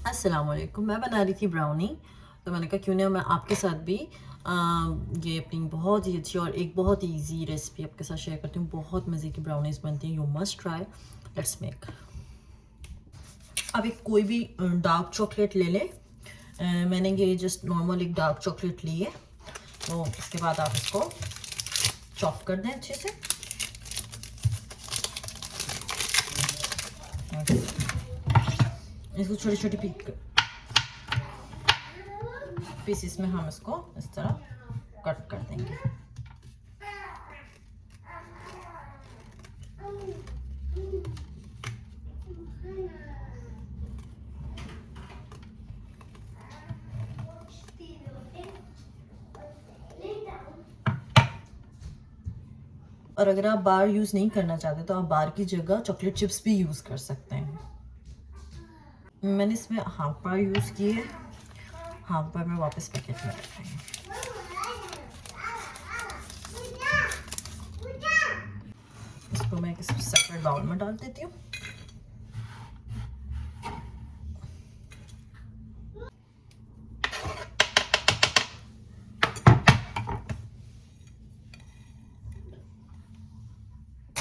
अस्सलाम वालेकुम। मैं बना रही थी ब्राउनी, तो मैंने कहा क्यों ना मैं आपके साथ भी ये अपनी बहुत ही अच्छी और एक बहुत ही ईजी रेसिपी आपके साथ शेयर करती हूँ। बहुत मज़े की ब्राउनीज़ बनती हैं, you must try. Let's make. अब एक कोई भी डार्क चॉकलेट ले लें। मैंने ये जस्ट नॉर्मल एक डार्क चॉकलेट ली है, तो इसके बाद आप इसको चॉप कर दें अच्छे से। इसको छोटी छोटी पीसेस में हम इसको इस तरह कट कर देंगे। और अगर आप बार यूज़ नहीं करना चाहते तो आप बार की जगह चॉकलेट चिप्स भी यूज़ कर सकते हैं। मैंने इसमें हाफ बार यूज़ की है, हाफ बार में वापस पैकेट में रखा है। इसको मैं किसी सेपरेट बाउल में डाल देती हूँ।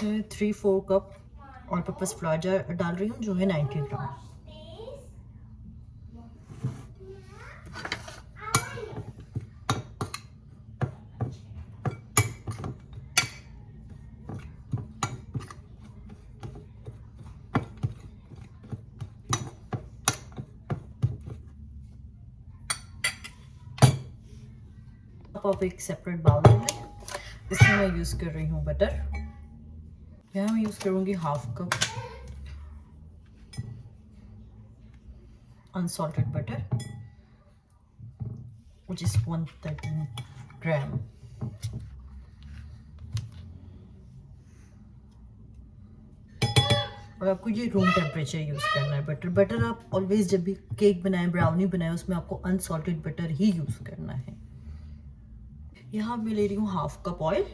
मैं 3-4 कप ऑल पर्पस फ्लावर डाल रही हूँ, जो है 90 ग्राम। आप एक सेपरेट बाउल ले लें। इसमें मैं यूज़ कर रही हूँ बटर। यहाँ मैं यूज़ करूँगी half cup unsalted butter, which is 113 ग्राम। और आपको ये रूम टेम्परेचर यूज़ करना है बटर आप ऑलवेज जब भी केक बनाएं, ब्राउनी बनाएं, उसमें आपको अनसॉल्टेड बटर ही यूज़ करना है। यहाँ मैं ले रही हूँ half cup oil.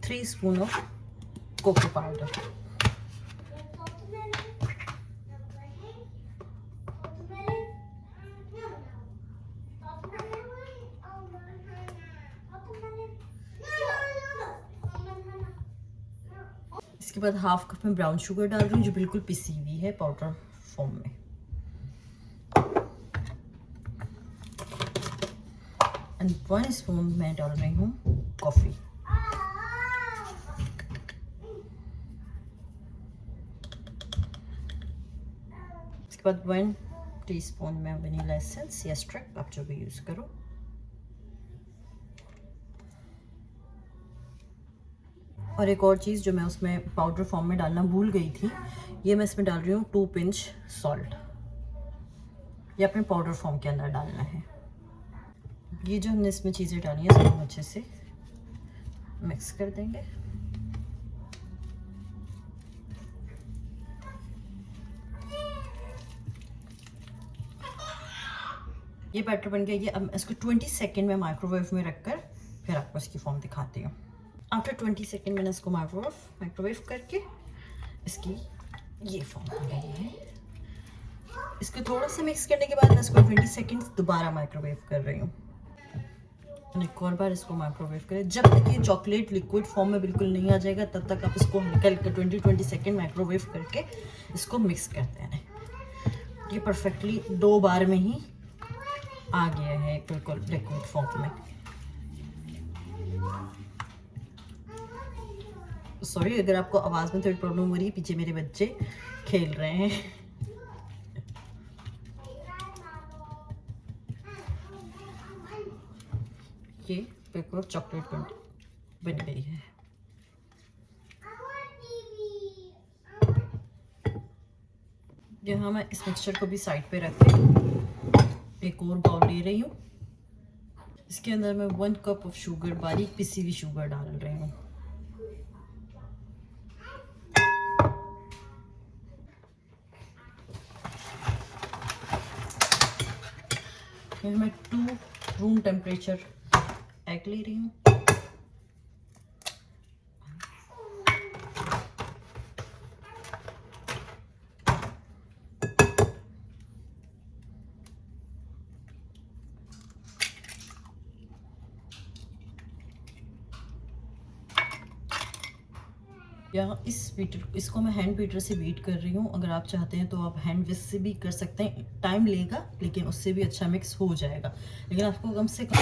Three spoon of cocoa powder. इसके बाद हाफ कप में ब्राउन शुगर डाल रही हूँ, जो बिल्कुल पिसी हुई है पाउडर फॉर्म में। एंड 1 स्पून मैं डाल रही हूँ कॉफ़ी। इसके बाद 1 टीस्पून में वनीला एसेंस या स्ट्रिप, आप जो भी यूज़ करो। और एक और चीज़ जो मैं उसमें पाउडर फॉर्म में डालना भूल गई थी, ये मैं इसमें डाल रही हूँ 2 पिंच सॉल्ट। ये अपने पाउडर फॉर्म के अंदर डालना है। ये जो हमने इसमें चीज़ें डाली हैं सब अच्छे से मिक्स कर देंगे। ये बैटर बन गया। ये अब इसको 20 सेकेंड में माइक्रोवेव में रखकर फिर आपको इसकी फॉर्म दिखाती हूँ। आफ्टर 20 सेकेंड मैंने इसको माइक्रोवेव करके इसकी ये फॉर्म बन गई है। इसको थोड़ा सा मिक्स करने के बाद मैं इसको 20 सेकेंड दोबारा माइक्रोवेव कर रही हूँ। एक और बार इसको माइक्रोवेव करें। जब तक ये चॉकलेट लिक्विड फॉर्म में बिल्कुल नहीं आ जाएगा तब तक आप इसको निकल कर 20 सेकेंड माइक्रोवेव करके इसको मिक्स करते हैं। ये परफेक्टली 2 बार में ही आ गया है बिल्कुल लिक्विड फॉर्म में। सॉरी अगर आपको आवाज़ में थोड़ी प्रॉब्लम हो रही है, पीछे मेरे बच्चे खेल रहे हैं। ये बिल्कुल चॉकलेट बन गई है। यहाँ मैं इस मिक्सचर को भी साइड पे रख के एक और बाउल ले रही हूँ। इसके अंदर मैं 1 कप ऑफ शुगर, बारीक पिसी हुई शुगर डाल रही हूँ। फिर मैं 2 रूम टेम्परेचर एग ले रही हूँ। या इसको मैं हैंड बीटर से बीट कर रही हूँ। अगर आप चाहते हैं तो आप हैंड विस्क से भी कर सकते हैं, टाइम लेगा लेकिन उससे भी अच्छा मिक्स हो जाएगा। लेकिन आपको कम से कम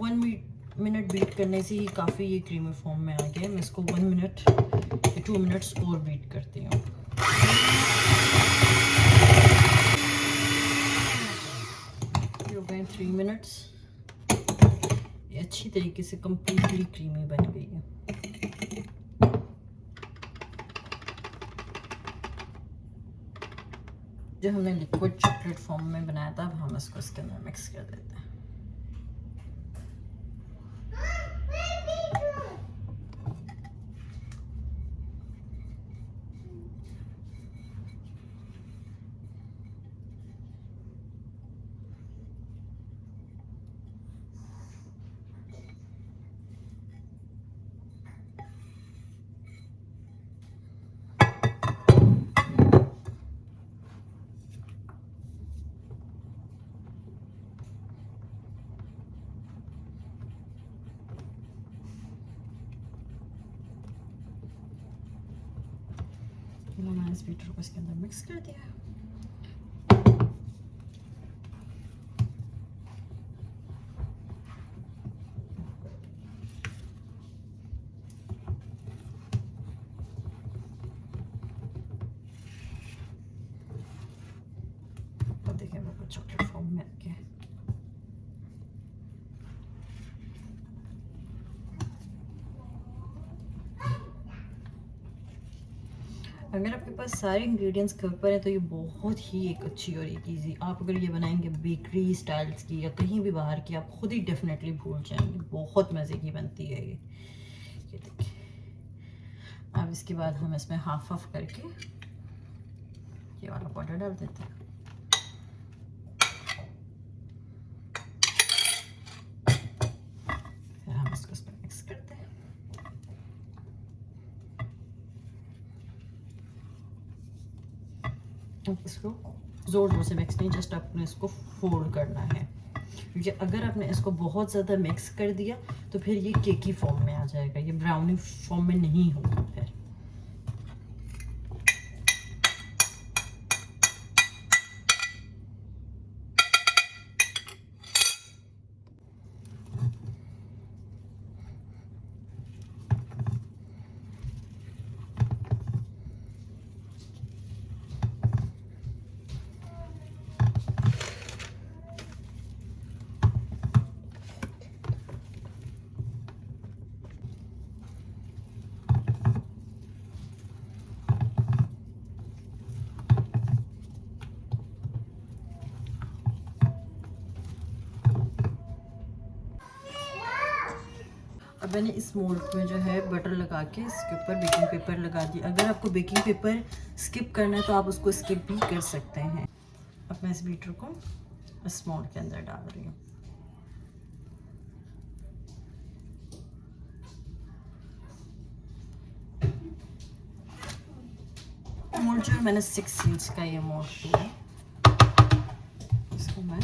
1 मिनट बीट करने से ही काफ़ी ये क्रीमी फॉर्म में आ गया। मैं इसको 1 मिनट या 2 मिनट्स और बीट करती हूँ। हो गए 3 मिनट्स। ये अच्छी तरीके से कंप्लीटली क्रीमी बन गई है। जो हमने लिक्विड चॉकलेट फॉर्म में बनाया था, अब हम इसको इसके अंदर मिक्स कर देते हैं। मैंने इस बीटर को इसके अंदर मिक्स कर दिया। अब देखिए वो चॉकलेट फॉर्म में आ गया। अगर आपके पास सारे इंग्रेडिएंट्स घर पर हैं तो ये बहुत ही एक अच्छी और एक ईजी, आप अगर ये बनाएंगे बेकरी स्टाइल्स की या कहीं भी बाहर की, आप खुद ही डेफिनेटली भूल जाएंगे। बहुत मज़े की बनती है ये देखिए। अब इसके बाद हम इसमें हाफ हाफ करके ये वाला पाउडर डाल देते हैं। फिर हम इसको इसमें मिक्स करते हैं। इसको जोर जोर से मिक्स नहीं, जस्ट आपने इसको फोल्ड करना है, क्योंकि अगर आपने इसको बहुत ज़्यादा मिक्स कर दिया तो फिर ये केकी फॉर्म में आ जाएगा, ये ब्राउनी फॉर्म में नहीं होगा फिर। अब मैंने इस मोल्ड में जो है बटर लगा के इसके ऊपर बेकिंग पेपर लगा दिया। अगर आपको बेकिंग पेपर स्किप करना है तो आप उसको स्किप भी कर सकते हैं। अब मैं इस बीटर को इस मोल्ड के अंदर डाल रही हूँ। मोल्ड जो है मैंने 6 इंच का ये मोल्ड लिया है। इसको मैं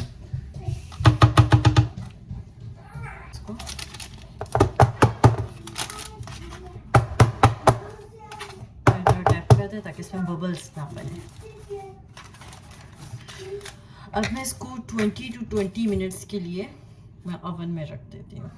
ताकि इसमें बबल्स ना बने। अब मैं इसको 20 to 20 मिनट्स के लिए मैं ओवन में रख देती हूँ।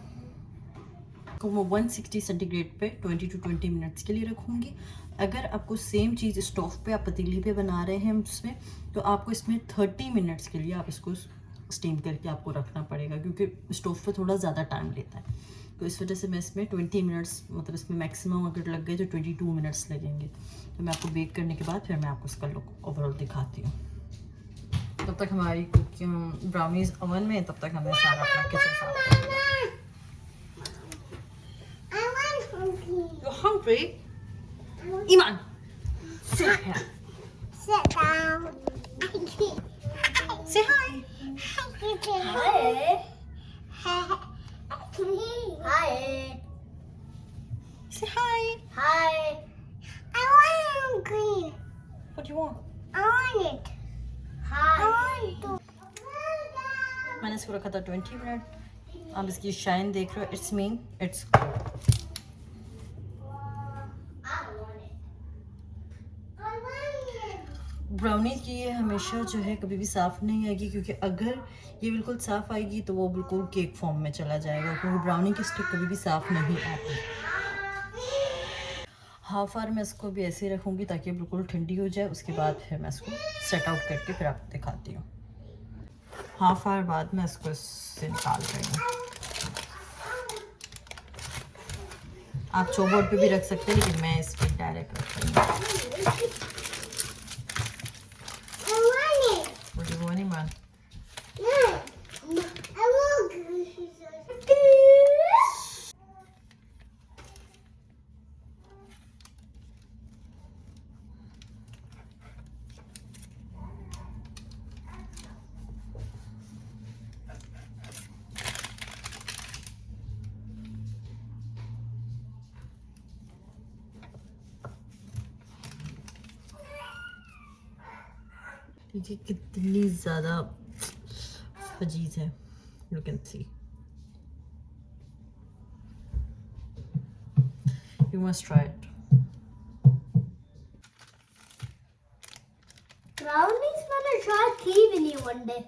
तो मैं 160 सेंटीग्रेड पे 20 to 20 मिनट्स के लिए रखूँगी। अगर आपको सेम चीज़ स्टोव पे आप पतीली पे बना रहे हैं उसमें, तो आपको इसमें 30 मिनट्स के लिए आप इसको स्टीम करके आपको रखना पड़ेगा, क्योंकि स्टोव पे थोड़ा ज़्यादा टाइम लेता है। तो इस वजह से मैं इसमें 20 मिनट्स, मतलब इसमें मैक्सिमम अगर लग गए तो 22 मिनट्स लगेंगे। तो मैं आपको बेक करने के बाद फिर मैं आपको इसका लुक ओवरऑल दिखाती हूँ। तब तक हमारी ब्राउनीज ओवन में, तब तक हमें सारा अपना किचन साफ कर लिया। You're hungry? Iman, sit here. Sit down. Say hi. Hi. Hi. Say hi. Hi. I want green. What do you want? I want it. Hi. I want to. मैंने इसको रखा था 20 मिनट. आप इसकी शाइन देख रहे हो. It's me. इट्स ब्राउनी की ये हमेशा जो है कभी भी साफ़ नहीं आएगी, क्योंकि अगर ये बिल्कुल साफ़ आएगी तो वो बिल्कुल केक फॉर्म में चला जाएगा, क्योंकि ब्राउनी की स्टिक कभी भी साफ़ नहीं आती. हाफ आवर मैं इसको भी ऐसे ही रखूँगी ताकि बिल्कुल ठंडी हो जाए. उसके बाद फिर मैं इसको सेट आउट करके फिर आपको दिखाती हूँ. हाफ आवर बाद मैं इसको इससे निकाल रही हूँ. आप चोबोर्ड पे भी रख सकते हैं, लेकिन मैं इस पर डायरेक्ट रख रही हूँ. देखिए कितनी ज़्यादा फजीज है. You can see. You must try it. Brownies मैंने ट्राई की भी नहीं वन डे.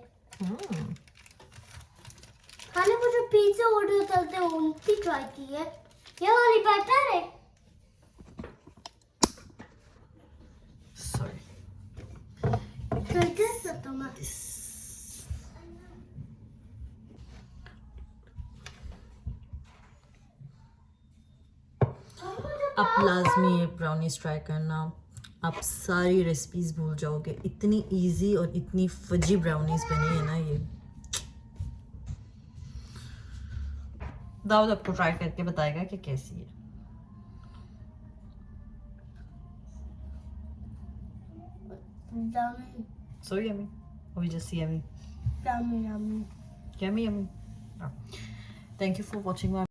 खाली वो जो पिज्जा ऑर्डर करते हैं उनकी ट्राई की है. ये वाली बेटर है. सॉरी. आप लाजमी ये ब्राउनीज ट्राई करना. आप सारी रेसिपीज भूल जाओगे. इतनी इजी और इतनी फजी ब्राउनीज बनी है ना ये. दाऊद आपको ट्राई करके बताएगा कि कैसी है. Yummy. So yummy. Or we just yummy? Yummy, yummy. Yummy, yummy. Oh. Thank you for watching my